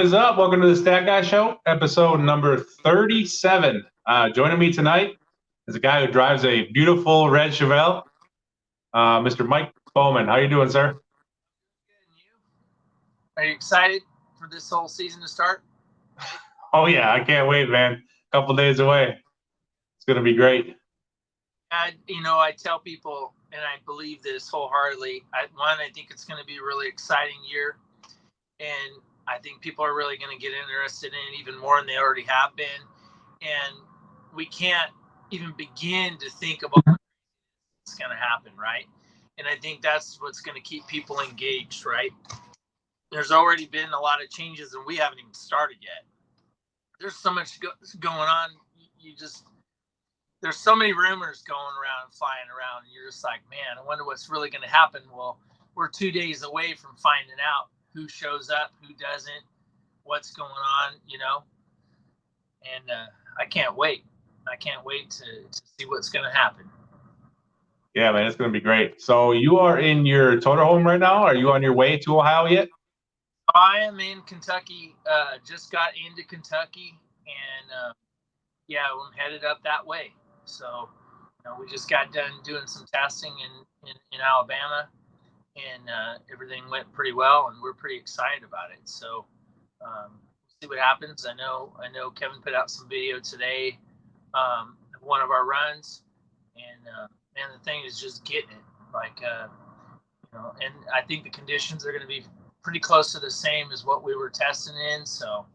is up? Welcome to the Stat Guy Show, episode number 37. Joining me tonight is a guy who drives a beautiful red Chevelle, Mr. Mike Bowman. How you doing, sir? Good, and you? Are you excited for this whole season to start? Oh, yeah, I can't wait, man. A couple days away. It's going to be great. I tell people, and I believe this wholeheartedly, I think it's going to be a really exciting year, and I think people are really going to get interested in it even more than they already have been, and we can't even begin to think about what's going to happen, right? And I think that's what's going to keep people engaged, right? There's already been a lot of changes, and we haven't even started yet. There's so much going on. There's so many rumors going around, flying around, and you're just like, man, I wonder what's really going to happen. Well, we're 2 days away from finding out who shows up, who doesn't, what's going on, and I can't wait. I can't wait to see what's going to happen. Yeah, man, it's going to be great. So you are in your total home right now? Are you on your way to Ohio yet? I am in Kentucky. Just got into Kentucky, and I'm headed up that way. So, we just got done doing some testing in Alabama, and everything went pretty well, and we're pretty excited about it. So, we'll see what happens. I know Kevin put out some video today of one of our runs, and man, the thing is just getting it. And I think the conditions are going to be pretty close to the same as what we were testing in. So,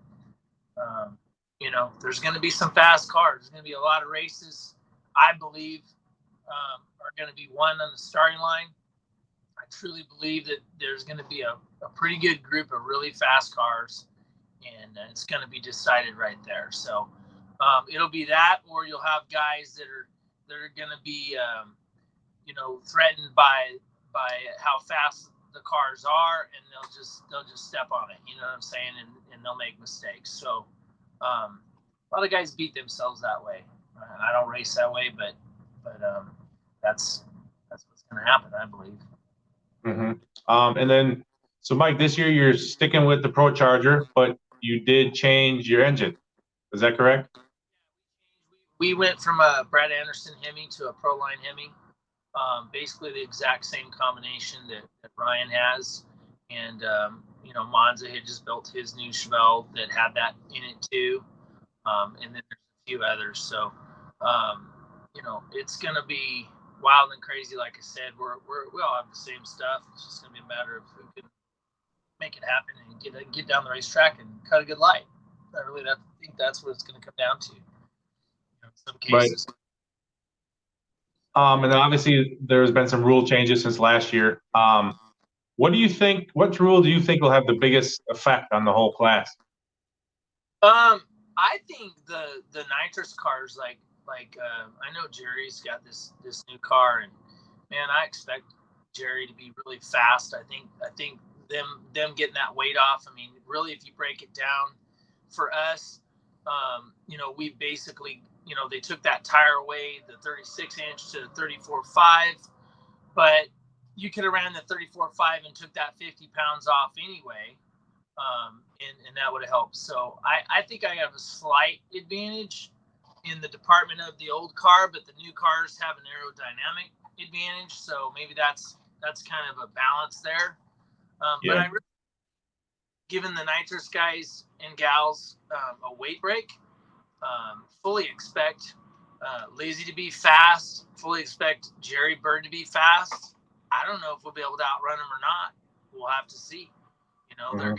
there's going to be some fast cars. There's going to be a lot of races, I believe, are going to be won on the starting line. I truly believe that there's going to be a pretty good group of really fast cars, and it's going to be decided right there. So it'll be that, or you'll have guys that are going to be, threatened by how fast the cars are, and they'll just step on it. You know what I'm saying? And they'll make mistakes. So a lot of guys beat themselves that way. I don't race that way, but that's what's going to happen, I believe. Mm-hmm. And then, so Mike, this year you're sticking with the Pro Charger, but you did change your engine. Is that correct? We went from a Brad Anderson Hemi to a Proline Hemi. Basically the exact same combination that Ryan has, and Monza had just built his new Chevelle that had that in it too, and then there's a few others. So it's gonna be wild and crazy. Like I said, we all have the same stuff. It's just gonna be a matter of who can make it happen and get down the racetrack and cut a good light. I think that's what it's gonna come down to. In some cases. Right. And then obviously there's been some rule changes since last year. What rule do you think will have the biggest effect on the whole class? I think the nitrous cars, like I know Jerry's got this new car, and man, I expect Jerry to be really fast. I think them getting that weight off. I mean, really, if you break it down for us, we basically, they took that tire away, the 36-inch to the 34.5, but you could have ran the 34.5 and took that 50 pounds off anyway, and that would have helped. So I think I have a slight advantage in the department of the old car, but the new cars have an aerodynamic advantage, so maybe that's kind of a balance there. But I really, given the nitrous guys and gals a weight break, fully expect Lazy to be fast, fully expect Jerry Bird to be fast. I don't know if we'll be able to outrun him or not. We'll have to see. They're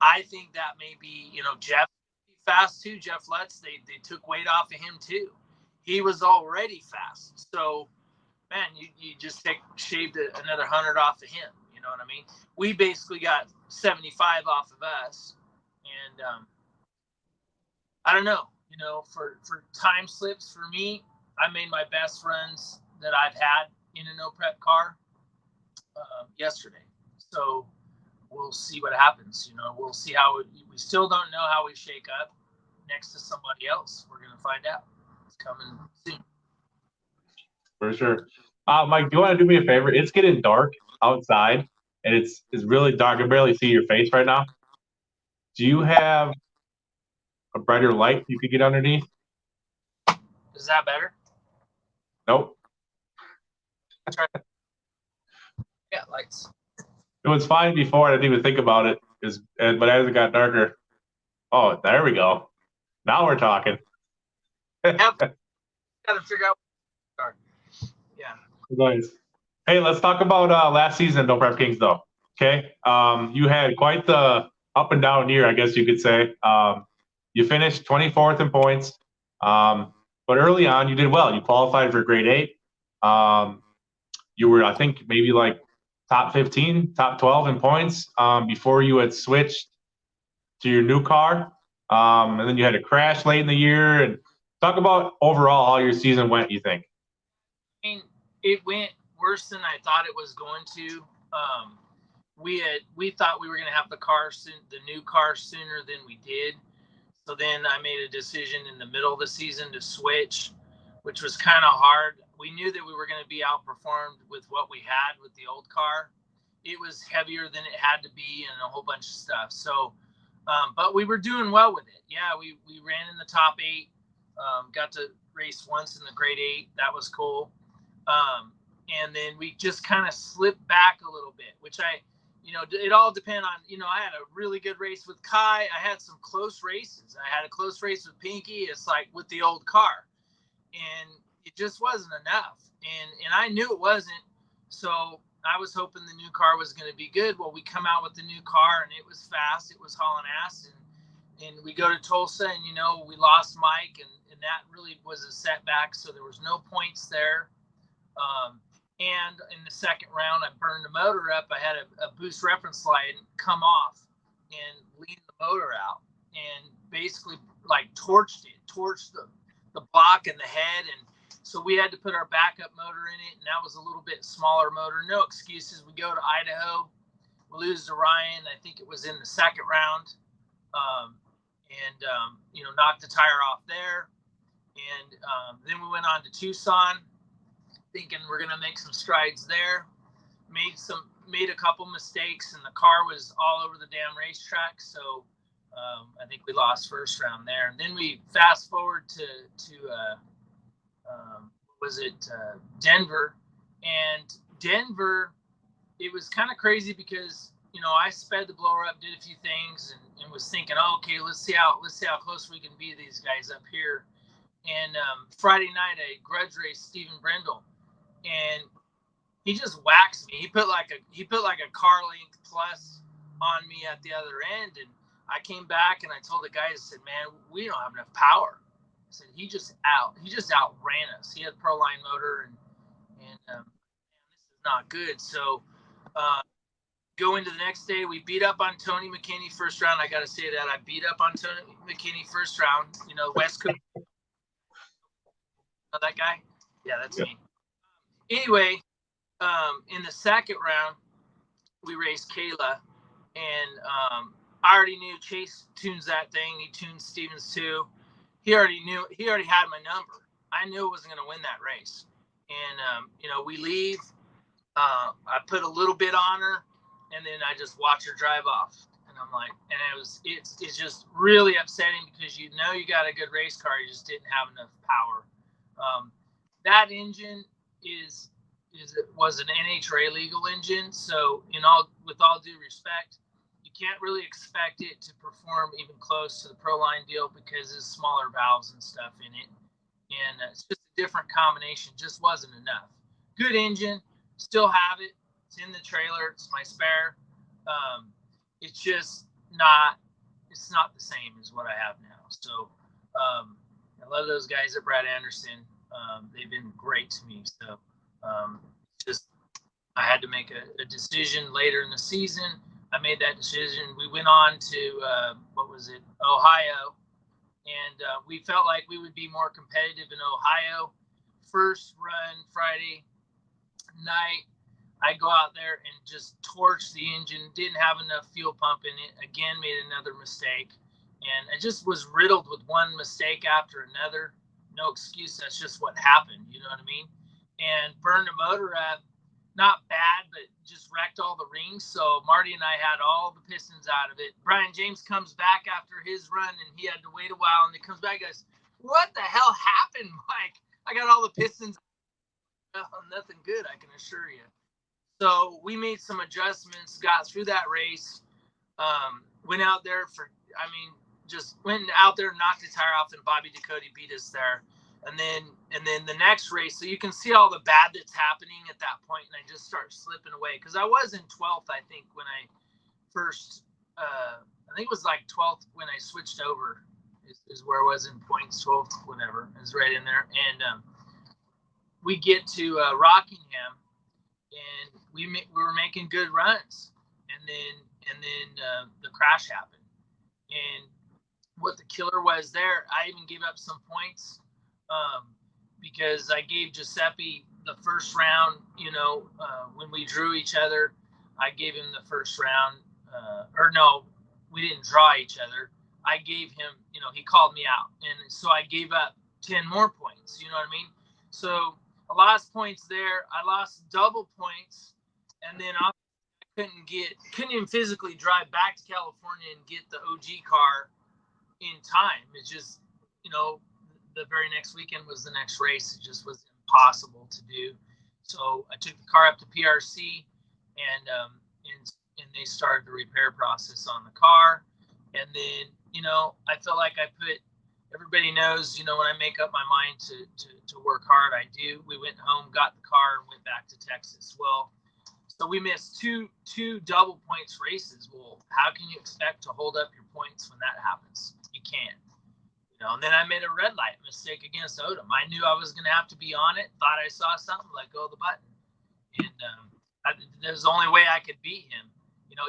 I think that may be, Jeff fast too. Jeff Lutz, they took weight off of him too. He was already fast. So, man, you just shaved another 100 off of him. You know what I mean? We basically got 75 off of us. And I don't know, for time slips for me, I made my best runs that I've had in a no prep car yesterday. So we'll see what happens. We'll see how we still don't know how we shake up next to somebody else. We're going to find out. It's coming soon. For sure. Mike, do you want to do me a favor? It's getting dark outside. and it's really dark. I can barely see your face right now. Do you have a brighter light you could get underneath? Is that better? Nope. Yeah, lights. It was fine before. I didn't even think about it. But as it got darker, oh, there we go. Now we're talking. Yep. Got to figure out. Yeah. Nice. Hey, let's talk about last season, No Prep Kings, though. Okay. You had quite the up and down year, I guess you could say. You finished 24th in points, but early on you did well. You qualified for grade 8. You were, I think, maybe like top 15, top 12 in points before you had switched to your new car. And then you had a crash late in the year. And talk about overall how your season went, you think? I mean, it went worse than I thought it was going to. We thought we were going to have the new car sooner than we did. So then I made a decision in the middle of the season to switch, which was kind of hard. We knew that we were going to be outperformed with what we had with the old car. It was heavier than it had to be and a whole bunch of stuff. So, but we were doing well with it. Yeah, we ran in the top 8. Got to race once in the grade 8. That was cool. And then we just kind of slipped back a little bit, which it all depend on, I had a really good race with Kai. I had some close races. I had a close race with Pinky. It's like with the old car, and it just wasn't enough. And I knew it wasn't. So I was hoping the new car was going to be good. Well, we come out with the new car and it was fast. It was hauling ass. And we go to Tulsa and, we lost Mike and that really was a setback. So there was no points there. And in the second round, I burned the motor up. I had a boost reference light come off and leaned the motor out and basically like torched the block and the head. And so we had to put our backup motor in it. And that was a little bit smaller motor. No excuses. We go to Idaho. We lose to Ryan. I think it was in the second round. Knocked the tire off there. And then we went on to Tucson, thinking we're going to make some strides there. Made a couple mistakes, and the car was all over the damn racetrack. So I think we lost first round there. And then we fast forward to Denver. And Denver, it was kind of crazy because I sped the blower up, did a few things, and was thinking, okay, let's see how close we can be to these guys up here. And Friday night, I grudge raced Steven Brindle, and he just waxed me. He put like a car length plus on me at the other end, and I came back and I told the guys, I said, man, we don't have enough power. I said, he just outran us. He had a Proline motor, and this is not good. So going to the next day, we beat up on Tony McKinney first round. I got to say that I beat up on Tony McKinney first round. West Coast. That guy? Yeah, that's me. Anyway, in the second round, we raced Kayla, and I already knew Chase tunes that thing. He tunes Stevens too. He already had my number. I knew I wasn't going to win that race. And, we leave. I put a little bit on her, and then I just watch her drive off. And I'm like, and it's just really upsetting because you got a good race car. You just didn't have enough power. That engine was an NHRA legal engine. So with all due respect, you can't really expect it to perform even close to the Proline deal because there's smaller valves and stuff in it. And it's just a different combination. Just wasn't enough. Good engine, still have it. It's in the trailer. It's my spare. It's just not the same as what I have now. So I love those guys at Brad Anderson. They've been great to me. So I had to make a decision later in the season. I made that decision. We went on to Ohio, and we felt like we would be more competitive in Ohio. First run Friday night, I go out there and just torch the engine. Didn't have enough fuel pump in it. Again, made another mistake, and I just was riddled with one mistake after another. No excuse. That's just what happened. You know what I mean? And burned the motor up. not bad, but just wrecked all the rings. So Marty and I had all the pistons out of it. Brian James comes back after his run, and he had to wait a while, and he comes back and goes, "What the hell happened, Mike? I got all the pistons." Nothing good, I can assure you. So we made some adjustments, got through that race, went out there just went out there, knocked the tire off, and Bobby Ducote beat us there. And then the next race, so you can see all the bad that's happening at that point, and I just start slipping away because I was in 12th, I think, when I first, I think it was like 12th when I switched over, is where I was in points, 12th, whatever, is right in there. And we get to Rockingham, and we were making good runs, and then the crash happened. And what the killer was there, I even gave up some points because I gave Giuseppe the first round. When we drew each other, I gave him the first round. Or no, we didn't draw each other. I gave him, he called me out, and so I gave up 10 more points. You know what I mean? So I lost points there. I lost double points, and then I couldn't even physically drive back to California and get the OG car in time. It's just, the very next weekend was the next race. It just was impossible to do. So I took the car up to PRC, and they started the repair process on the car. And then, I feel like everybody knows, when I make up my mind to work hard, I do. We went home, got the car, and went back to Texas. Well, so we missed two double points races. Well, how can you expect to hold up your points when that happens? You can't. And then I made a red light mistake against Odom. I knew I was going to have to be on it. Thought I saw something, let go of the button. And there's the only way I could beat him.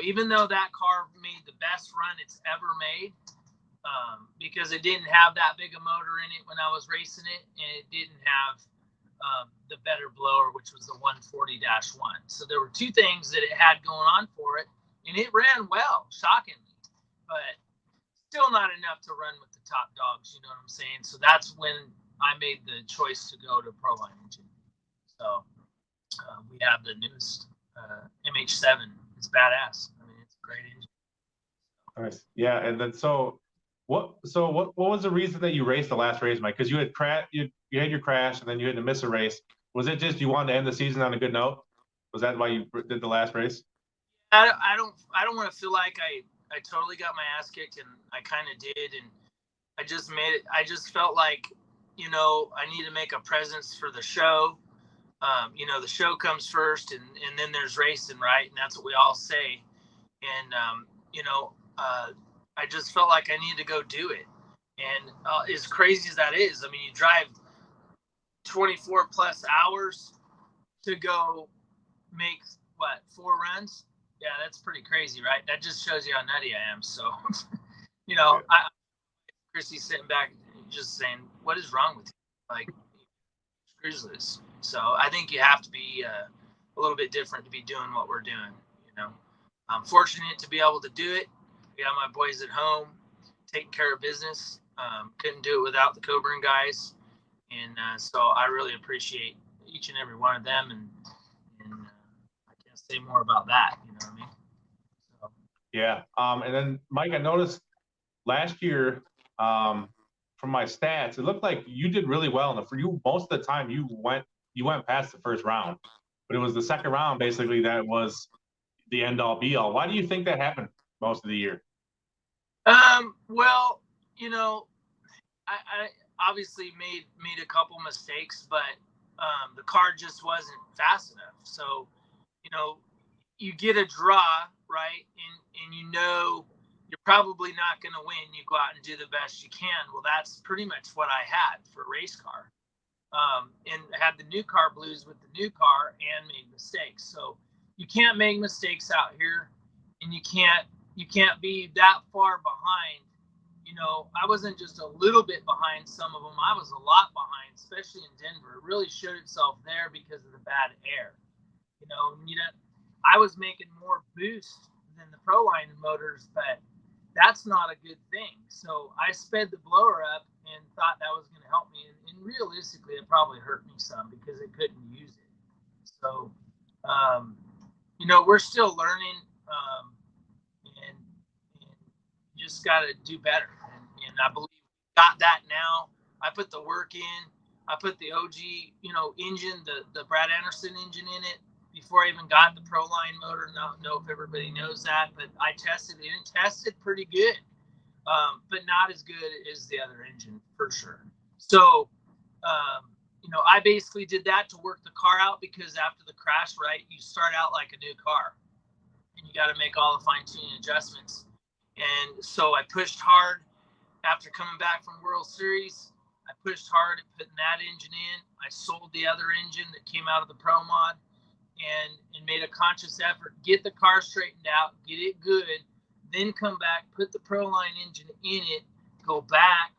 Even though that car made the best run it's ever made, because it didn't have that big a motor in it when I was racing it, and it didn't have the better blower, which was the 140-1. So there were two things that it had going on for it, and it ran well, shockingly, but still not enough to run with the top dogs. You know what I'm saying? So that's when I made the choice to go to Proline engine. So we have the newest MH7. It's badass. I mean, it's a great engine. Nice. Yeah, and then what was the reason that you raced the last race, Mike? Because you had you had your crash, and then you had to miss a race. Was it just you wanted to end the season on a good note? Was that why you did the last race? I don't want to feel like I totally got my ass kicked, and I kind of did, and I just made it. I just felt like, I need to make a presence for the show. The show comes first, and then there's racing, right? And that's what we all say. And I just felt like I needed to go do it. And as crazy as that is, I mean, you drive 24 plus hours to go make 4 runs? Yeah, that's pretty crazy, right? That just shows you how nutty I am. So, Chrissy's sitting back just saying, "What is wrong with you? Like, screws this." So I think you have to be a little bit different to be doing what we're doing. I'm fortunate to be able to do it. We have my boys at home taking care of business. Couldn't do it without the Coburn guys, and so I really appreciate each and every one of them. And I can't say more about that. You know what I mean? So. Yeah. And then Mike, I noticed last year, from my stats, it looked like you did really well. And for you, most of the time you went past the first round, but it was the second round basically that was the end all be all. Why do you think that happened most of the year? Well, I obviously made a couple mistakes, but the car just wasn't fast enough. So, you get a draw, right? And you're probably not going to win. You go out and do the best you can. Well, that's pretty much what I had for a race car. And had the new car blues with the new car and made mistakes. So you can't make mistakes out here, and you can't be that far behind. I wasn't just a little bit behind some of them. I was a lot behind, especially in Denver. It really showed itself there because of the bad air. I was making more boost than the Proline motors, but that's not a good thing. So I sped the blower up and thought that was going to help me. And realistically, it probably hurt me some because it couldn't use it. So we're still learning, and you just got to do better. And I believe we got that now. I put the work in. I put the OG, engine, the Brad Anderson engine in it before I even got the Proline motor. Not know if everybody knows that, but I tested it and tested pretty good, but not as good as the other engine for sure. So, I basically did that to work the car out, because after the crash, right, you start out like a new car and you got to make all the fine tuning adjustments. And so I pushed hard after coming back from World Series. I pushed hard at putting that engine in. I sold the other engine that came out of the Pro Mod and made a conscious effort, get the car straightened out, get it good, then come back, put the Proline engine in it, go back.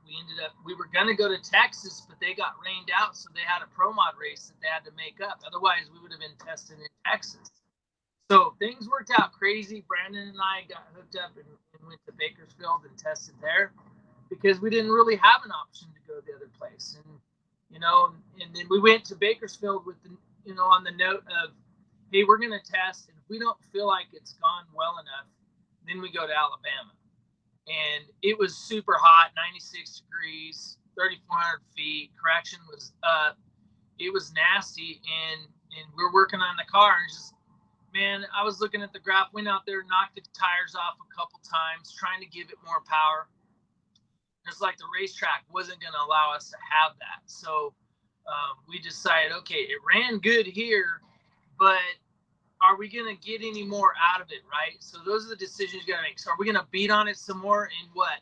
We were going to go to Texas, but they got rained out, so they had a Pro Mod race that they had to make up. Otherwise, we would have been testing in Texas. So things worked out crazy. Brandon and I got hooked up and went to Bakersfield and tested there, because we didn't really have an option to go the other place. And then we went to Bakersfield with on the note of, hey, we're going to test, and if we don't feel like it's gone well enough, then we go to Alabama. And it was super hot, 96 degrees, 3,400 feet. Correction was up. It was nasty, and we're working on the car, and just, man, I was looking at the graph, went out there, knocked the tires off a couple times, trying to give it more power. It's like the racetrack wasn't going to allow us to have that. So we decided, okay, it ran good here, but are we going to get any more out of it, right? So those are the decisions you got to make. So are we going to beat on it some more and what?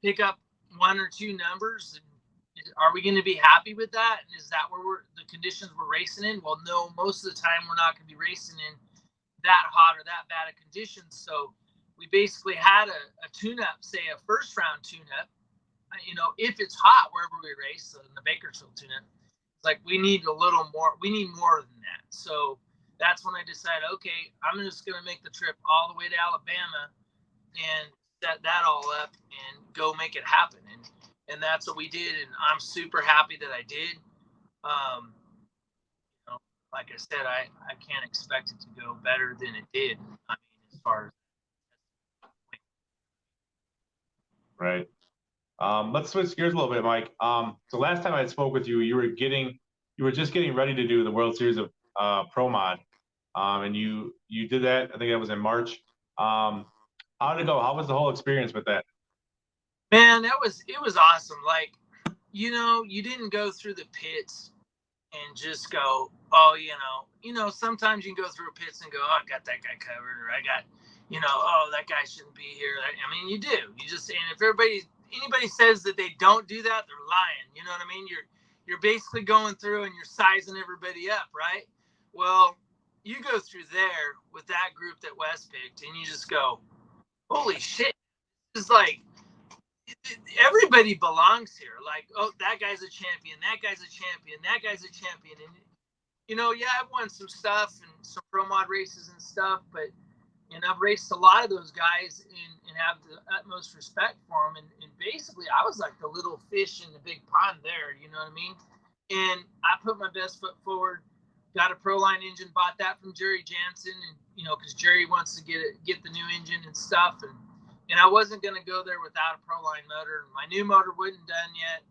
Pick up one or two numbers? And are we going to be happy with that? And is that where the conditions we're racing in? Well, no, most of the time we're not going to be racing in that hot or that bad of conditions. So we basically had a tune-up, say a first-round tune-up. If it's hot wherever we race, so in the Bakersfield tune-up, it's like we need a little more. We need more than that. So that's when I decided, okay, I'm just going to make the trip all the way to Alabama and set that all up and go make it happen. And that's what we did. And I'm super happy that I did. Like I said, I can't expect it to go better than it did. I mean, as far as. Right. Let's switch gears a little bit, Mike. So last time I spoke with you, you were just getting ready to do the World Series of Pro Mod, and you did that. I think that was in March. How did it go? How was the whole experience with that? Man, it was awesome. Like, you didn't go through the pits and just go, oh, sometimes you can go through pits and go, oh, I got that guy covered, or I got, oh, that guy shouldn't be here. I mean, you do. You just, and if anybody says that they don't do that, they're lying. You know what I mean? You're basically going through and you're sizing everybody up, right? Well, you go through there with that group that Wes picked, and you just go, holy shit. It's like, everybody belongs here. Like, oh, that guy's a champion. That guy's a champion. That guy's a champion. And, I've won some stuff and some Pro Mod races and stuff, but I've raced a lot of those guys and have the utmost respect for them. And basically, I was like the little fish in the big pond there, you know what I mean? And I put my best foot forward, got a Proline engine, bought that from Jerry Jansen, and, because Jerry wants to get the new engine and stuff. And I wasn't going to go there without a Proline motor. My new motor wasn't done yet.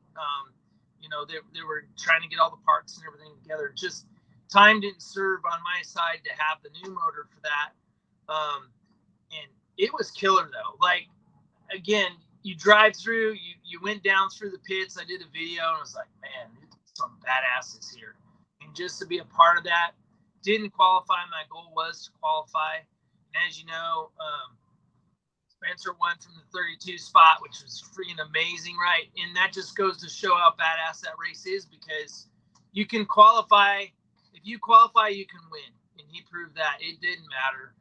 They were trying to get all the parts and everything together. Just time didn't serve on my side to have the new motor for that. And it was killer though. Like, again, you drive through, you went down through the pits. I did a video and I was like, man, some badasses here. And just to be a part of that, didn't qualify. My goal was to qualify. And as you know, Spencer won from the 32 spot, which was freaking amazing, right? And that just goes to show how badass that race is, because you can qualify. If you qualify, you can win. And he proved that. It didn't matter.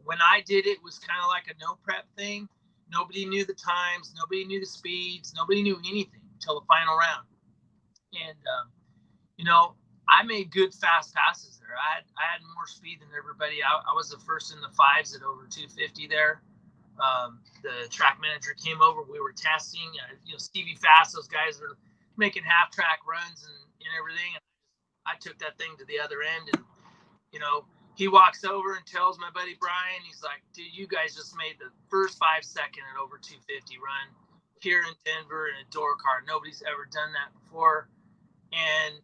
When I did it, was kind of like a no prep thing. Nobody knew the times. Nobody knew the speeds. Nobody knew anything until the final round. And, I made good fast passes there. I had more speed than everybody. I was the first in the fives at over 250 there. The track manager came over. We were testing. Stevie Fast, those guys were making half track runs and everything. And I took that thing to the other end, and he walks over and tells my buddy Brian, he's like, dude, you guys just made the first 5-second at over 250 run here in Denver in a door car. Nobody's ever done that before. And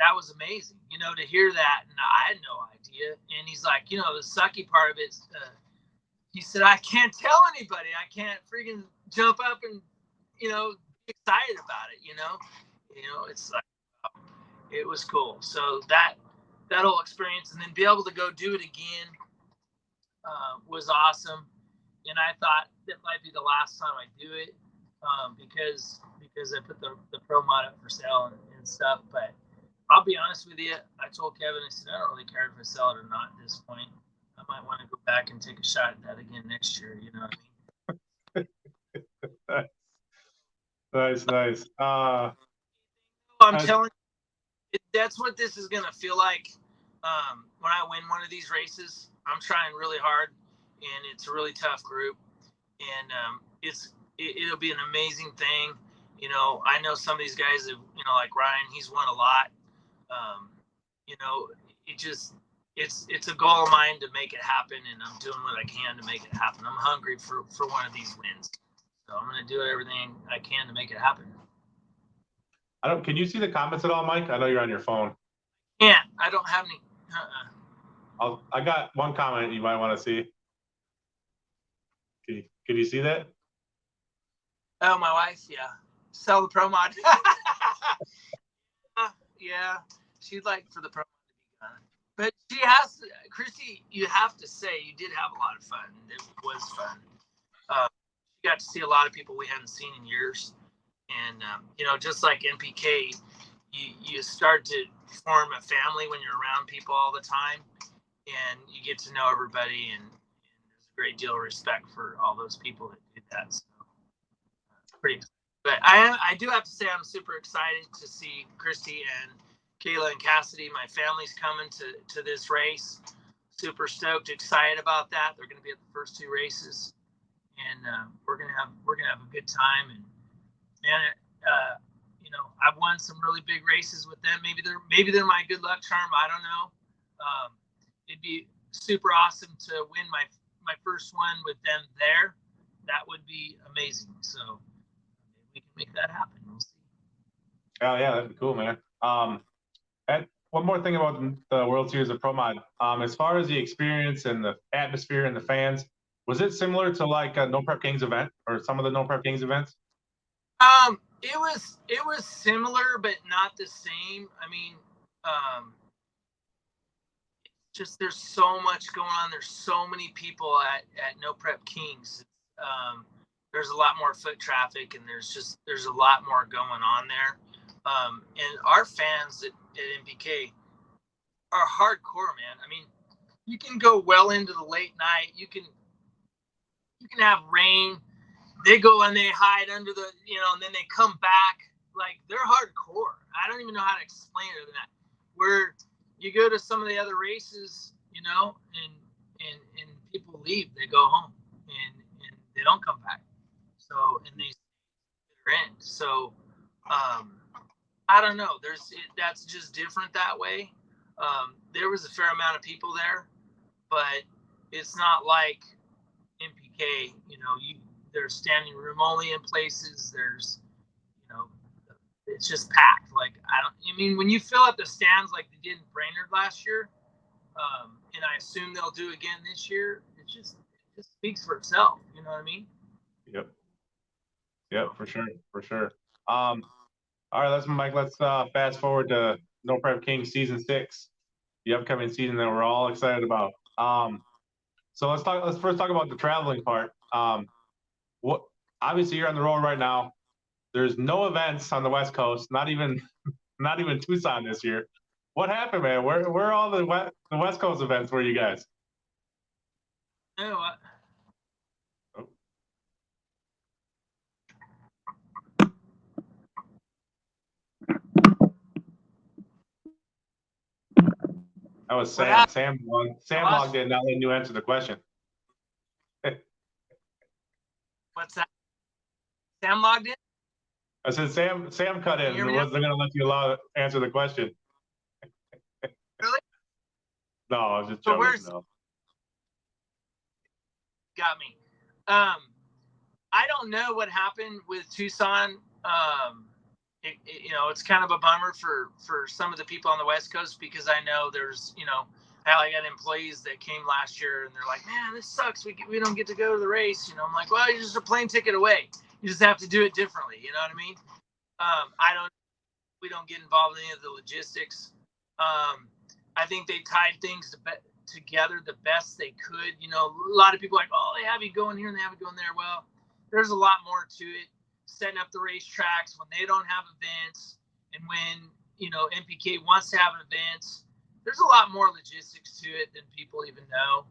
that was amazing, to hear that. And I had no idea. And he's like, the sucky part of it, he said, I can't tell anybody. I can't freaking jump up and, be excited about it, it's like, it was cool. So that whole experience, and then be able to go do it again was awesome. And I thought that might be the last time I do it because I put the pro mod up for sale and stuff. But I'll be honest with you. I told Kevin, I said, I don't really care if I sell it or not at this point. I might want to go back and take a shot at that again next year. You know what I mean? Nice. I'm telling you, that's what this is going to feel like when I win one of these races. I'm trying really hard, and it's a really tough group, and it'll be an amazing thing. I know some of these guys have, like Ryan, he's won a lot. It's a goal of mine to make it happen, and I'm doing what I can to make it happen. I'm hungry for one of these wins, so I'm going to do everything I can to make it happen. Can you see the comments at all, Mike? I know you're on your phone. Yeah, I don't have any. I got one comment you might want to see. Can you see that? Oh, my wife, yeah. Sell the pro mod. Yeah, she'd like for the pro mod to be gone. But she has to, Christy, you have to say you did have a lot of fun. It was fun. You got to see a lot of people we hadn't seen in years. And, just like NPK, you start to form a family when you're around people all the time. And you get to know everybody. And there's a great deal of respect for all those people that did that. So, pretty exciting. But I do have to say I'm super excited to see Christy and Kayla and Cassidy. My family's coming to this race. Super stoked, excited about that. They're going to be at the first 2 races, and we're gonna have a good time. And I've won some really big races with them. Maybe they're my good luck charm. I don't know. It'd be super awesome to win my first one with them there. That would be amazing. So we can make that happen. We'll see. Oh yeah, that'd be cool, man. And one more thing about the World Series of Pro Mod. As far as the experience and the atmosphere and the fans, was it similar to like a No Prep Kings event or some of the No Prep Kings events? It was similar, but not the same. I mean, just there's so much going on. There's so many people at No Prep Kings. There's a lot more foot traffic, and there's a lot more going on there. And our fans at NPK are hardcore, man. I mean, you can go well into the late night. You can have rain. They go and they hide under the, and then they come back. Like, they're hardcore. I don't even know how to explain it other than that. Where you go to some of the other races, and people leave, they go home, and they don't come back. So, and they end. So, I don't know. That's just different that way. There was a fair amount of people there, but it's not like NPK. There's standing room only in places. There's, it's just packed. Like, when you fill up the stands like they did in Brainerd last year, and I assume they'll do again this year, it just speaks for itself. You know what I mean? Yep, for sure. All right, Mike. Let's fast forward to No Prep Kings season 6, the upcoming season that we're all excited about. So let's first talk about the traveling part. Obviously you're on the road right now. There's no events on the West Coast, not even Tucson this year. What happened, man? Where are all the West Coast events for you guys? You know what? That was Sam. Sam logged in, not letting you answer the question. What's that? Sam logged in? I said Sam cut in and wasn't going to let you answer the question. Really? No, I was just So joking. No. Got me. I don't know what happened with Tucson. It's kind of a bummer for some of the people on the West Coast, because I know there's, I got employees that came last year and they're like, man, this sucks. We don't get to go to the race. I'm like, well, you're just a plane ticket away. You just have to do it differently. You know what I mean? We don't get involved in any of the logistics. I think they tied things together the best they could. A lot of people are like, oh, they have you going here and they have you going there. Well, there's a lot more to it. Setting up the racetracks when they don't have events, and when NPK wants to have events, there's a lot more logistics to it than people even know.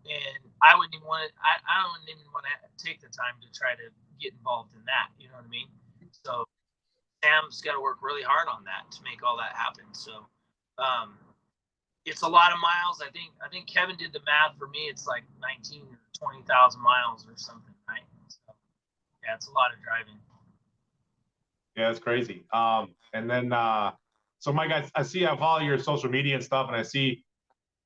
And I wouldn't even want to. I don't even want to take the time to try to get involved in that. You know what I mean? So Sam's got to work really hard on that to make all that happen. So it's a lot of miles. I think Kevin did the math for me. It's like 19 or 20,000 miles or something, right? So yeah, it's a lot of driving. Yeah, it's crazy. And then, so Mike, I see I follow your social media and stuff, and I see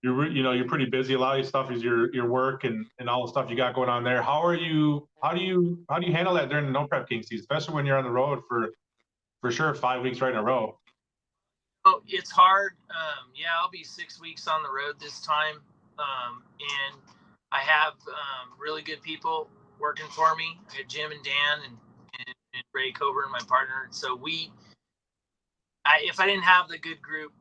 you're pretty busy. A lot of your stuff is your work and all the stuff you got going on there. How do you handle that during the No Prep King season, especially when you're on the road for sure 5 weeks right in a row? Oh, it's hard. I'll be 6 weeks on the road this time, and I have really good people working for me. I got Jim and Dan and Ray Coburn, my partner. So if I didn't have the good group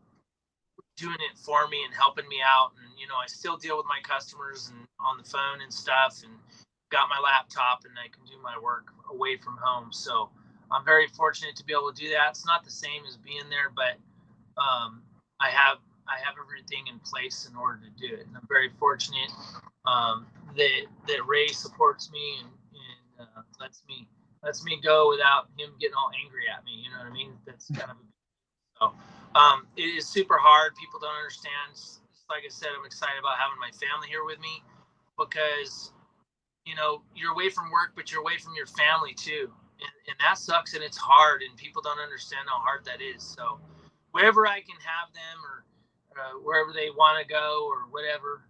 doing it for me and helping me out, and I still deal with my customers and on the phone and stuff, and got my laptop and I can do my work away from home. So I'm very fortunate to be able to do that. It's not the same as being there, but I have everything in place in order to do it, and I'm very fortunate that Ray supports me and lets me go without him getting all angry at me. You know what I mean? That's kind of so. It is super hard. People don't understand. Like I said, I'm excited about having my family here with me, because you're away from work, but you're away from your family too, and that sucks, and it's hard, and people don't understand how hard that is. So wherever I can have them, or wherever they want to go, or whatever,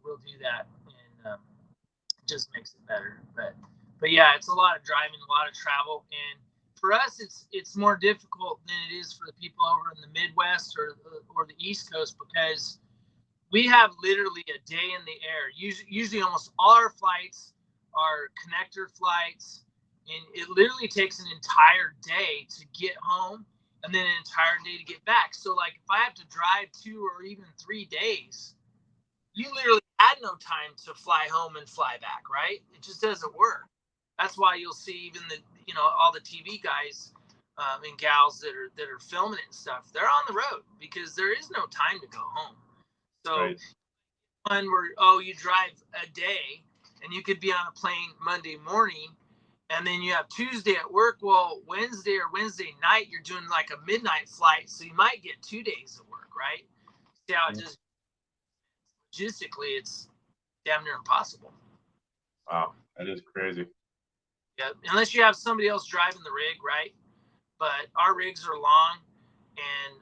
we'll do that, and it just makes it better. But yeah, it's a lot of driving, a lot of travel, and for us, it's more difficult than it is for the people over in the Midwest or the East Coast, because we have literally a day in the air. Usually almost all our flights are connector flights, and it literally takes an entire day to get home, and then an entire day to get back. So like if I have to drive 2 or even 3 days, you literally had no time to fly home and fly back, right? It just doesn't work. That's why you'll see even all the TV guys and gals that are filming it and stuff, they're on the road because there is no time to go home. So Right. One where you drive a day and you could be on a plane Monday morning, and then you have Tuesday at work. Well, Wednesday or Wednesday night, you're doing like a midnight flight, so you might get 2 days of work, right? See how it just logistically, it's damn near impossible. Wow, that is crazy. Yeah, unless you have somebody else driving the rig, right? But our rigs are long, and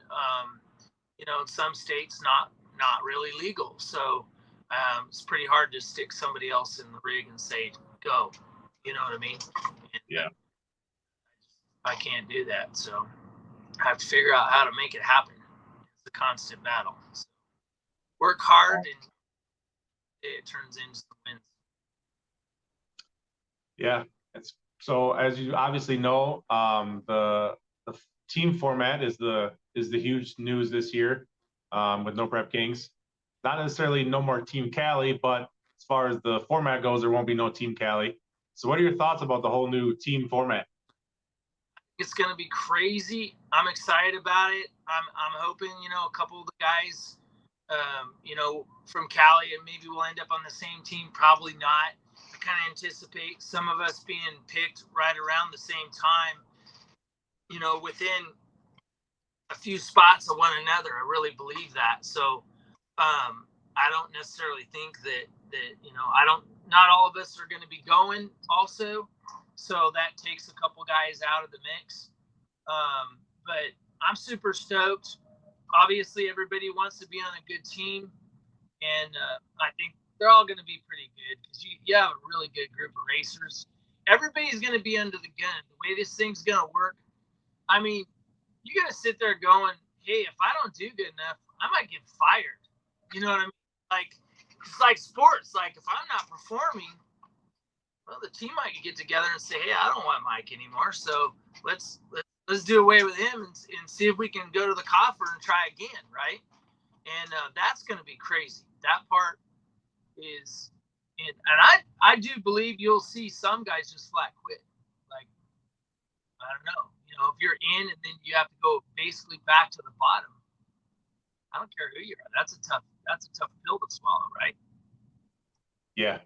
in some states not really legal. So it's pretty hard to stick somebody else in the rig and say go. You know what I mean? And Yeah. I can't do that, so I have to figure out how to make it happen. It's a constant battle. So work hard, and it turns into some wins. Yeah, it's so as you obviously know, the team format is the huge news this year with No Prep Kings. Not necessarily no more Team Cali, but as far as the format goes, there won't be no Team Cali. So, what are your thoughts about the whole new team format? It's gonna be crazy. I'm excited about it. I'm hoping a couple of the guys, from Cali, and maybe we'll end up on the same team. Probably not. I kind of anticipate some of us being picked right around the same time, within a few spots of one another. I really believe that. So I don't necessarily think that not all of us are going to be going also. So that takes a couple guys out of the mix. But I'm super stoked. Obviously, everybody wants to be on a good team. and I think they're all going to be pretty good because you have a really good group of racers. Everybody's going to be under the gun. The way this thing's going to work, I mean, you're going to sit there going, hey, if I don't do good enough, I might get fired. You know what I mean? Like, it's like sports. Like, if I'm not performing, well, the team might get together and say, hey, I don't want Mike anymore. So let's do away with him and see if we can go to the coffer and try again, right? And that's going to be crazy. That part is, and I do believe you'll see some guys just flat quit. Like, I don't know. You know, if you're in and then you have to go basically back to the bottom, I don't care who you are. That's a tough pill to swallow, right? Yeah.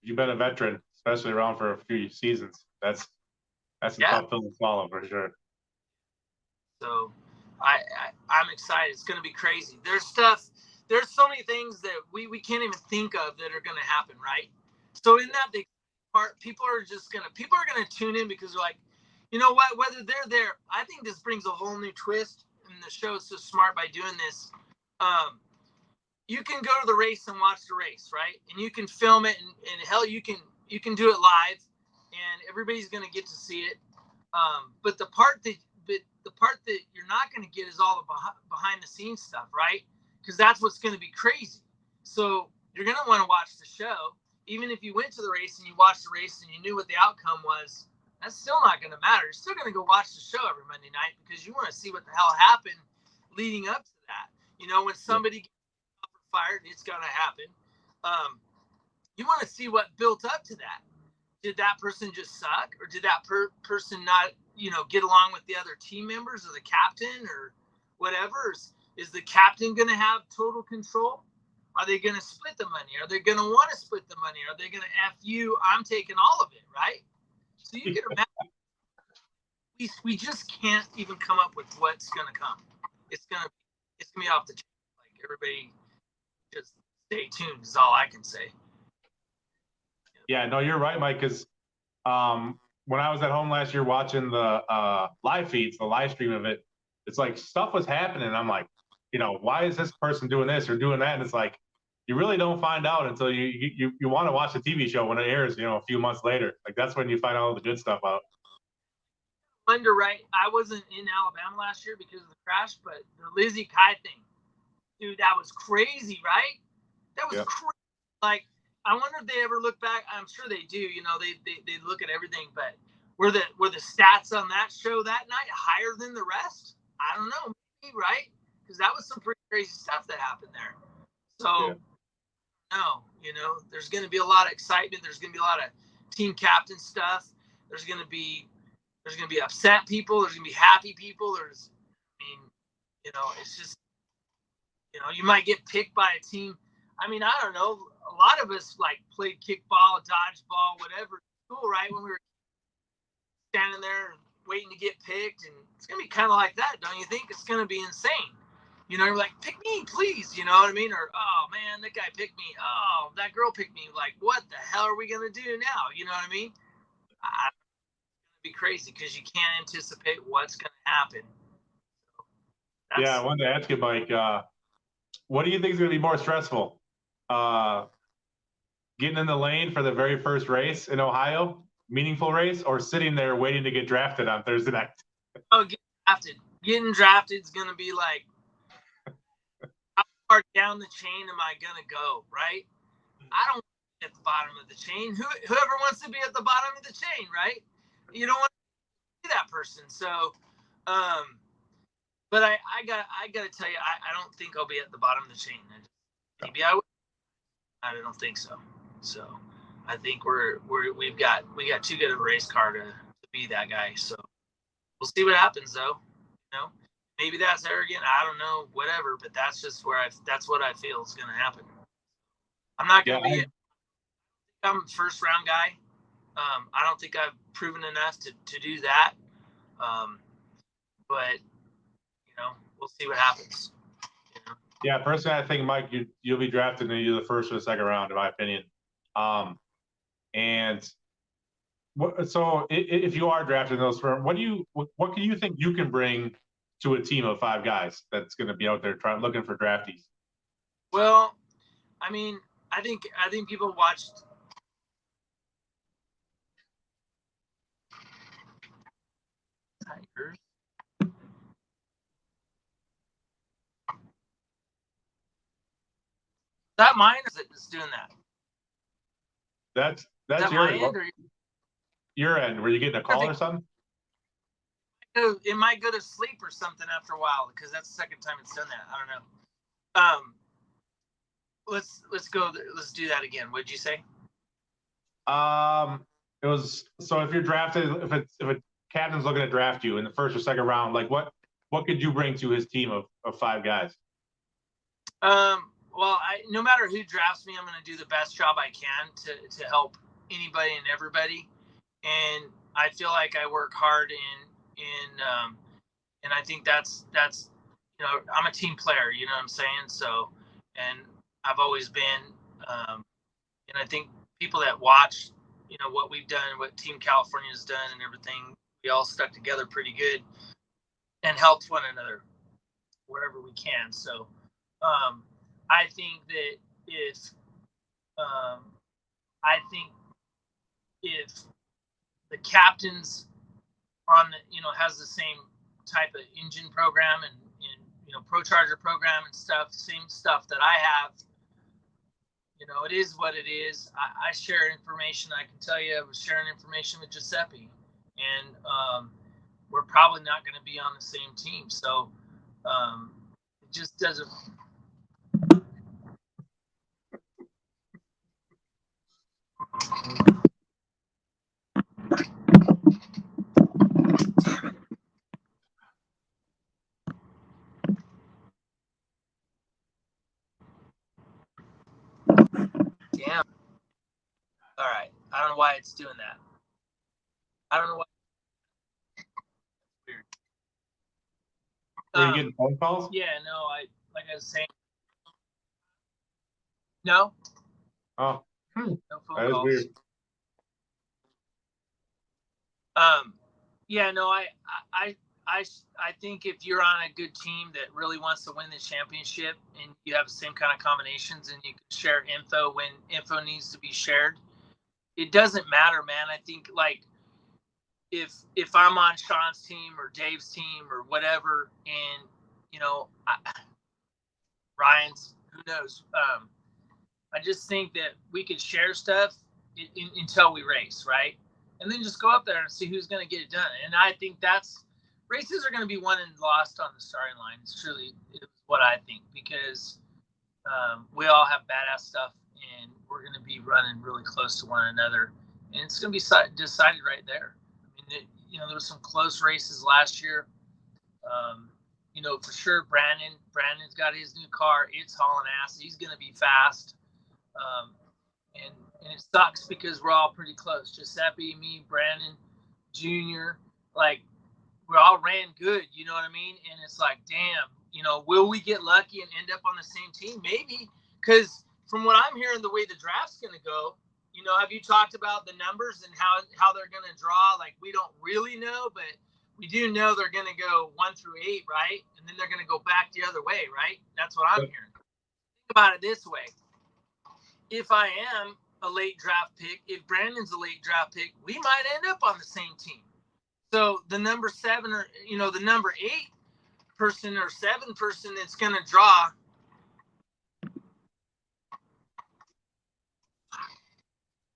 You've been a veteran, especially around for a few seasons. That's a tough pill to swallow for sure. So I'm excited. It's going to be crazy. There's so many things that we can't even think of that are going to happen, right? So in that big part, people are going to tune in because they're like, you know what, whether they're there, I think this brings a whole new twist, and the show is so smart by doing this. You can go to the race and watch the race, right? And you can film it, and hell, you can do it live, and everybody's going to get to see it. But the part that you're not going to get is all the behind the scenes stuff, right? Because that's what's going to be crazy. So you're going to want to watch the show, even if you went to the race and you watched the race and you knew what the outcome was. That's still not going to matter. You're still going to go watch the show every Monday night because you want to see what the hell happened leading up to that. You know, when somebody gets fired, it's going to happen. You want to see what built up to that. Did that person just suck, or did that person not, get along with the other team members or the captain or whatever? Is the captain going to have total control? Are they going to split the money? Are they going to want to split the money? Are they going to F you? I'm taking all of it, right? So you can imagine, we just can't even come up with what's going to come. It's going to be off the chain. Like, everybody just stay tuned is all I can say. Yeah, no, you're right, Mike, because when I was at home last year watching the live feeds, the live stream of it, it's like stuff was happening. I'm like, why is this person doing this or doing that? And it's like, you really don't find out until you want to watch the TV show when it airs, a few months later. Like, that's when you find all the good stuff out. Wonder, right? I wasn't in Alabama last year because of the crash, but the Lizzie Kai thing, dude, that was crazy, right? That was crazy. Like, I wonder if they ever look back. I'm sure they do. They look at everything, but were the stats on that show that night higher than the rest? I don't know, maybe, right? Because that was some pretty crazy stuff that happened there. So, no, there's going to be a lot of excitement. There's going to be a lot of team captain stuff. There's going to be upset people. There's going to be happy people. It's just, you might get picked by a team. I mean, I don't know. A lot of us played kickball, dodgeball, whatever, school, right? When we were standing there waiting to get picked, and it's gonna be kind of like that, don't you think? It's gonna be insane. You're like, pick me, please. You know what I mean? Or, oh man, that guy picked me. Oh, that girl picked me. Like, what the hell are we gonna do now? You know what I mean? It's gonna be crazy because you can't anticipate what's gonna happen. So I wanted to ask you, Mike. What do you think is gonna be more stressful? Getting in the lane for the very first race in Ohio, meaningful race, or sitting there waiting to get drafted on Thursday night? Oh, getting drafted is going to be like, how far down the chain am I going to go, right? I don't want to be at the bottom of the chain. Whoever wants to be at the bottom of the chain, right? You don't want to be that person. So, but I got to tell you, I don't think I'll be at the bottom of the chain. Maybe I would. I don't think so. So I think we've got too good of a race car to be that guy. So we'll see what happens, though. Maybe that's arrogant. I don't know, whatever. But that's just that's what I feel is going to happen. I'm not going to be. I'm a first round guy. I don't think I've proven enough to do that. But we'll see what happens. Yeah, personally, I think, Mike, you'll be drafted in either the first or the second round, in my opinion. So if you are drafted in those firms, what can you think you can bring to a team of 5 guys that's going to be out there looking for draftees? Well, I mean, I think people watched. Tigers. Is that mine or is it just doing that? That's that yours. my end or your end. Were you getting a call or something? It might go to sleep or something after a while because that's the second time it's done that. I don't know. Let's go. Let's do that again. What'd you say? It was so if you're drafted, if a captain's looking to draft you in the first or second round, like what could you bring to his team of 5 guys? Well, no matter who drafts me, I'm going to do the best job I can to help anybody and everybody. And I feel like I work hard and I think that's I'm a team player. You know what I'm saying? So, and I've always been, and I think people that watch, what we've done, what Team California has done, and everything, we all stuck together pretty good and helped one another wherever we can. So, I think that if the captains on has the same type of engine program and Pro Charger program and stuff, same stuff that I have, it is what it is. I share information. I can tell you I was sharing information with Giuseppe, and we're probably not going to be on the same team. So it just doesn't. Damn. All right. I don't know why it's doing that. I don't know why. Weird. Were you getting phone calls? Yeah, no, like I was saying. No. Oh. No phone that is calls. weird. Yeah, no, I think if you're on a good team that really wants to win the championship and you have the same kind of combinations and you can share info when info needs to be shared, it doesn't matter, man. I think like if I'm on Sean's team or Dave's team or whatever, and Ryan's, who knows? I just think that we could share stuff until we race, right? And then just go up there and see who's going to get it done. And I think races are going to be won and lost on the starting line. It's truly what I think, because we all have badass stuff and we're going to be running really close to one another. And it's going to be decided right there. I mean, there was some close races last year. For sure, Brandon's got his new car. It's hauling ass. He's going to be fast. And it sucks because we're all pretty close. Giuseppe, me, Brandon, Junior, like we all ran good. You know what I mean? And it's like, damn, will we get lucky and end up on the same team? Maybe, because from what I'm hearing, the way the draft's going to go, have you talked about the numbers and how they're going to draw? Like, we don't really know, but we do know they're going to go 1 through 8, right? And then they're going to go back the other way, right? That's what I'm hearing. Think about it this way. If I am a late draft pick, if Brandon's a late draft pick, we might end up on the same team. So the number 7 or, the number 8 person or 7 person that's going to draw.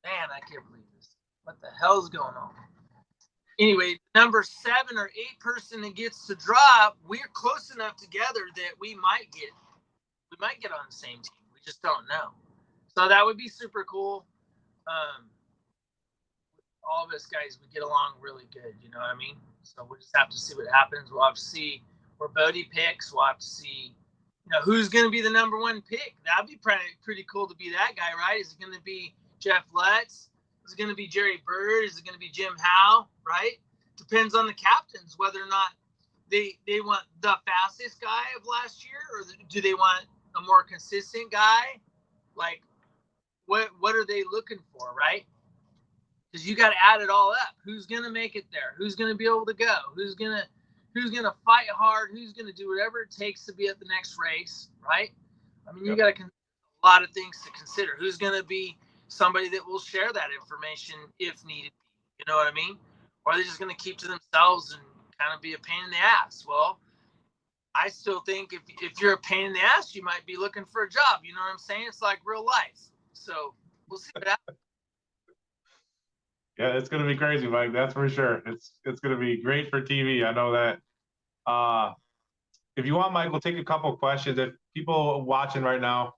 Man, I can't believe this. What the hell's going on? Anyway, number 7 or 8 person that gets to draw, we're close enough together that we might get on the same team. We just don't know. So that would be super cool. All of us guys, we get along really good. You know what I mean? So we'll just have to see what happens. We'll have to see where Bodie picks. We'll have to see, who's going to be the number 1 pick. That'd be pretty cool to be that guy, right? Is it going to be Jeff Lutz? Is it going to be Jerry Bird? Is it going to be Jim Howe? Right? Depends on the captains whether or not they want the fastest guy of last year, or do they want a more consistent guy? Like, what are they looking for, right? Because you got to add it all up. Who's gonna make it there? Who's gonna be able to go? Who's gonna fight hard? Who's gonna do whatever it takes to be at the next race, right? I mean, you got to consider a lot of things to consider. Who's going to be somebody that will share that information if needed? You know what I mean? Or are they just going to keep to themselves and kind of be a pain in the ass? Well, I still think if you're a pain in the ass, you might be looking for a job. You know what I'm saying? It's like real life. So we'll see what happens. Yeah, it's gonna be crazy, Mike. That's for sure. It's gonna be great for TV. I know that. If you want, Mike, we'll take a couple of questions. If people watching right now,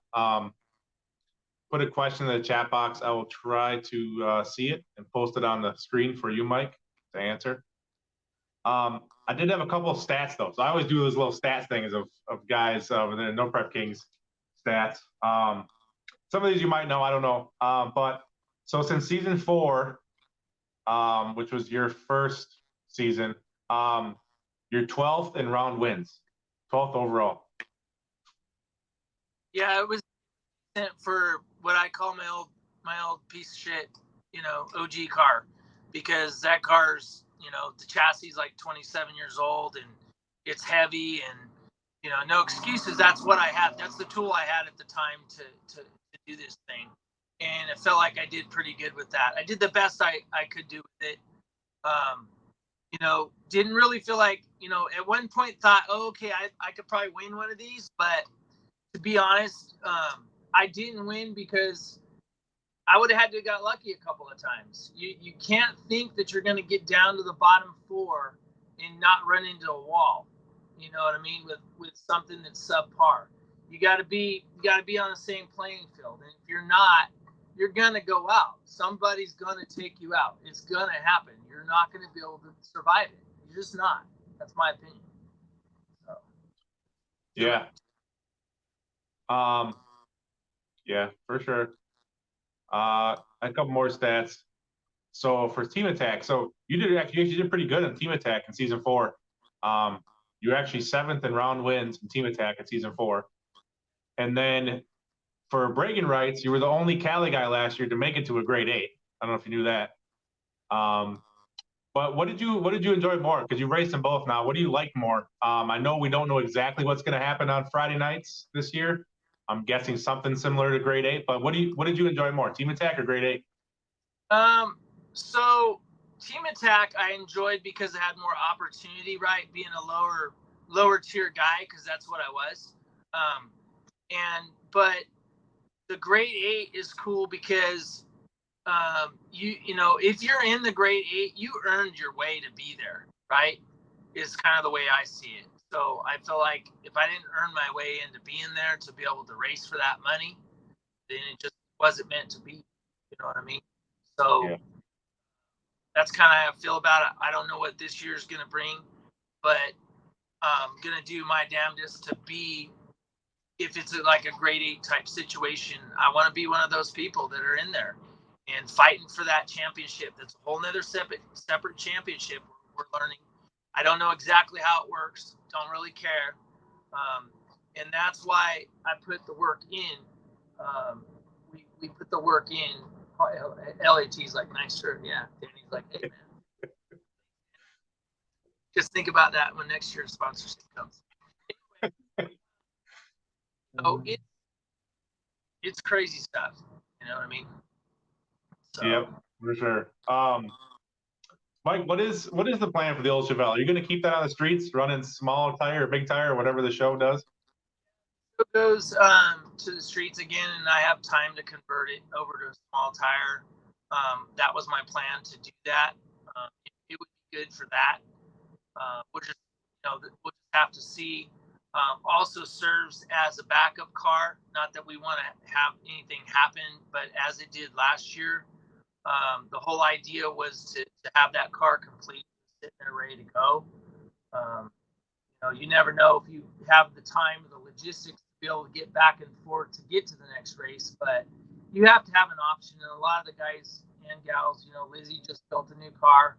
put a question in the chat box. I will try to see it and post it on the screen for you, Mike, to answer. I did have a couple of stats though, so I always do those little stats things of guys within the No Prep Kings stats. Some of these you might know, I don't know. But so since season 4, which was your first season, you're 12th in round wins, 12th overall. Yeah, it was for what I call my old piece of shit, OG car, because that car's, the chassis is like 27 years old and it's heavy and, no excuses. That's what I had. That's the tool I had at the time to do this thing. And it felt like I did pretty good with that. I did the best I could do with it. Didn't really feel like, at one point thought, oh, okay, I could probably win one of these. But to be honest, I didn't win because I would have had to have got lucky a couple of times. You can't think that you're going to get down to the bottom 4 and not run into a wall. You know what I mean? With something that's subpar. You got to be on the same playing field. And if you're not, you're going to go out. Somebody's going to take you out. It's going to happen. You're not going to be able to survive it. You're just not. That's my opinion. So. Yeah. Yeah, for sure. A couple more stats. So for Team Attack, so you actually did pretty good in Team Attack in season 4. You were actually 7th in round wins in Team Attack in season 4. And then for bragging rights, you were the only Cali guy last year to make it to a grade 8. I don't know if you knew that. But what did you enjoy more? Because you raced them both now. What do you like more? I know we don't know exactly what's going to happen on Friday nights this year. I'm guessing something similar to grade 8. But what did you enjoy more, Team Attack or grade 8? So Team Attack I enjoyed because it had more opportunity, right? Being a lower tier guy, because that's what I was. But the grade 8 is cool because if you're in the grade 8, you earned your way to be there, right? Is kind of the way I see it. So I feel like if I didn't earn my way into being there to be able to race for that money, then it just wasn't meant to be. You know what I mean? So yeah. That's kind of how I feel about it. I don't know what this year's going to bring, but I'm going to do my damnedest to be, if it's like a grade 8 type situation, I want to be one of those people that are in there and fighting for that championship. That's a whole nother separate championship we're learning. I don't know exactly how it works. Don't really care. And that's why I put the work in. We put the work in. LAT's like, nice shirt. Yeah. Danny's like, hey, man. Just think about that when next year's sponsorship comes. Anyway, so it's crazy stuff. You know what I mean? So. Yep, for sure. Mike, what is the plan for the old Chevelle? Are you going to keep that on the streets, running small tire or big tire or whatever the show does? It goes to the streets again, and I have time to convert it over to a small tire. That was my plan to do that. It would be good for that. We'll just have to see. Also serves as a backup car. Not that we want to have anything happen, but as it did last year, the whole idea was to have that car complete, sitting there ready to go. You never know if you have the time or the logistics to be able to get back and forth to get to the next race, but you have to have an option. And a lot of the guys and gals, Lizzie just built a new car.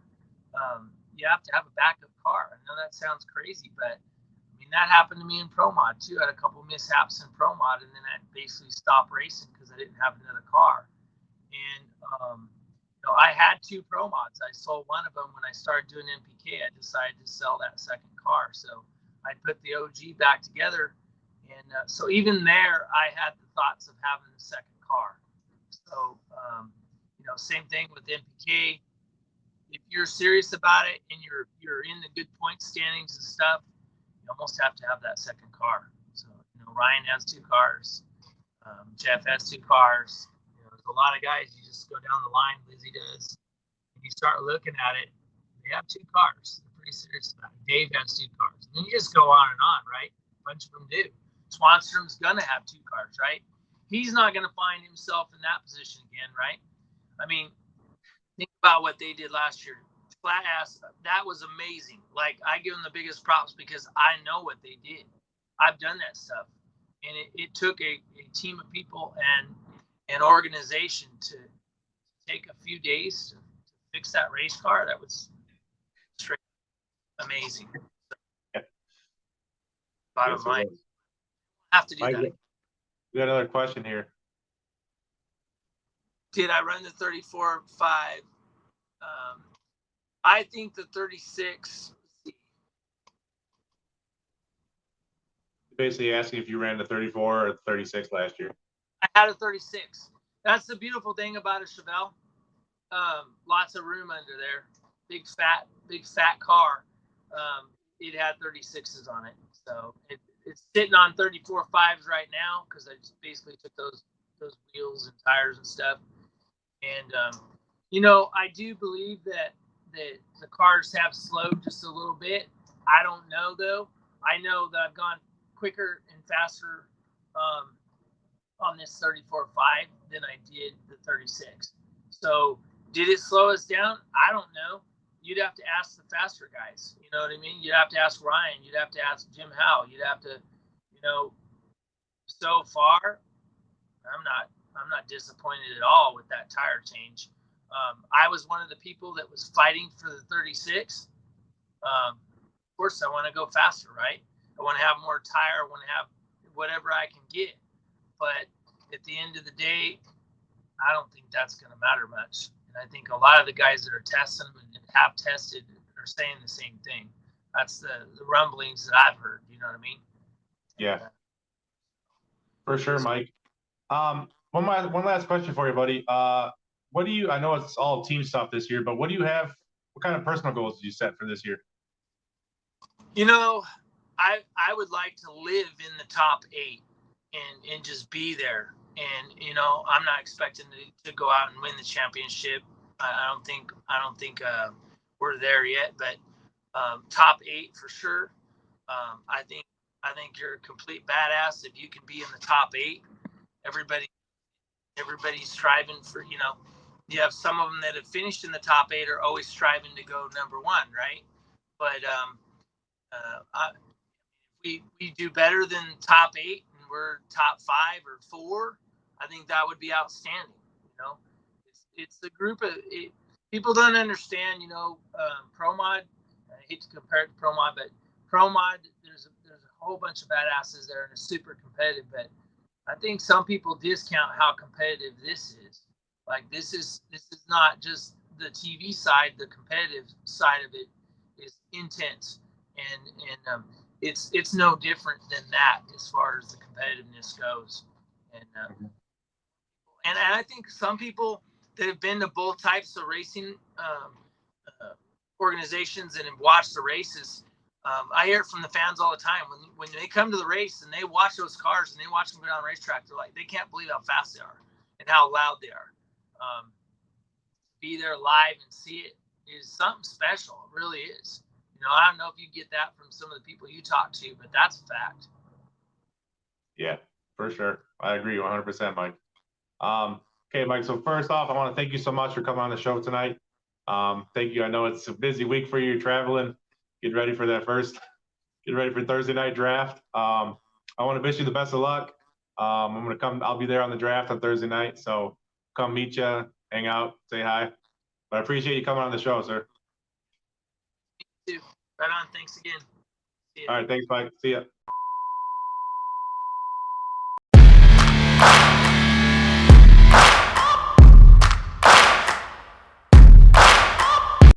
You have to have a backup car. I know that sounds crazy, but I mean, that happened to me in Pro Mod too. I had a couple mishaps in Pro Mod, and then I basically stopped racing because I didn't have another car. And I had 2 Pro Mods. I sold one of them when I started doing NPK. I decided to sell that second car, so I put the OG back together, And so even there, I had the thoughts of having the second car. So, same thing with MPK. If you're serious about it and you're in the good point standings and stuff, you almost have to have that second car. So, Ryan has 2 cars. Jeff has 2 cars. There's a lot of guys. You just go down the line, Lizzie does, and you start looking at it. They have 2 cars. They're pretty serious about it. Dave has 2 cars. And then you just go on and on, right? A bunch of them do. Swanstrom's gonna have 2 cars, right? He's not gonna find himself in that position again, right? I mean, think about what they did last year. Flat ass, that was amazing. Like, I give them the biggest props because I know what they did. I've done that stuff. And it took a team of people and an organization to take a few days to fix that race car. That was straight amazing. Bottom line, have to do that. We got another question here. Did I run the 34.5? I think the 36. Basically asking if you ran the 34 or 36 last year. I had a 36. That's the beautiful thing about a Chevelle. Lots of room under there. Big fat car. It had 36s on it. So it's sitting on 34.5s right now because I just basically took those wheels and tires and stuff. And I do believe that the cars have slowed just a little bit. I don't know though. I know that I've gone quicker and faster on this 34.5 than I did the 36. So did it slow us down? I don't know. You'd have to ask the faster guys. You know what I mean? You'd have to ask Ryan. You'd have to ask Jim Howe. You'd have to, so far, I'm not disappointed at all with that tire change. I was one of the people that was fighting for the 36. Of course, I want to go faster, right? I want to have more tire. I want to have whatever I can get. But at the end of the day, I don't think that's going to matter much. And I think a lot of the guys that are testing them and have tested are saying the same thing. That's the rumblings that I've heard. You know what I mean? Yeah. For sure, Mike. One last question for you, buddy. What do you? I know it's all team stuff this year, but what do you have? What kind of personal goals did you set for this year? I would like to live in the top 8 and just be there. And I'm not expecting to go out and win the championship. I don't think we're there yet, but top 8 for sure. I think you're a complete badass if you can be in the top 8. Everybody's striving for, you have some of them that have finished in the top 8 are always striving to go number 1, right? But we do better than top 8 and we're top 5 or 4, I think that would be outstanding. It's the group of people don't understand. Pro Mod. I hate to compare it to Pro Mod, but Pro Mod there's a whole bunch of badasses there and it's super competitive. But I think some people discount how competitive this is. Like this is not just the TV side. The competitive side of it is intense, and it's no different than that as far as the competitiveness goes. And I think some people that have been to both types of racing organizations and have watched the races, I hear it from the fans all the time. When they come to the race and they watch those cars and they watch them go down the racetrack, they're like, they can't believe how fast they are and how loud they are. Be there live and see it is something special. It really is. I don't know if you get that from some of the people you talk to, but that's a fact. Yeah, for sure. I agree 100%, Mike. Okay, Mike. So first off, I want to thank you so much for coming on the show tonight. Thank you. I know it's a busy week for you. You're traveling. Get ready for Thursday night draft. I want to wish you the best of luck. I'm going to come. I'll be there on the draft on Thursday night. So come meet you, hang out, say hi. But I appreciate you coming on the show, sir. Me too. Right on. Thanks again. All right. Thanks, Mike. See ya.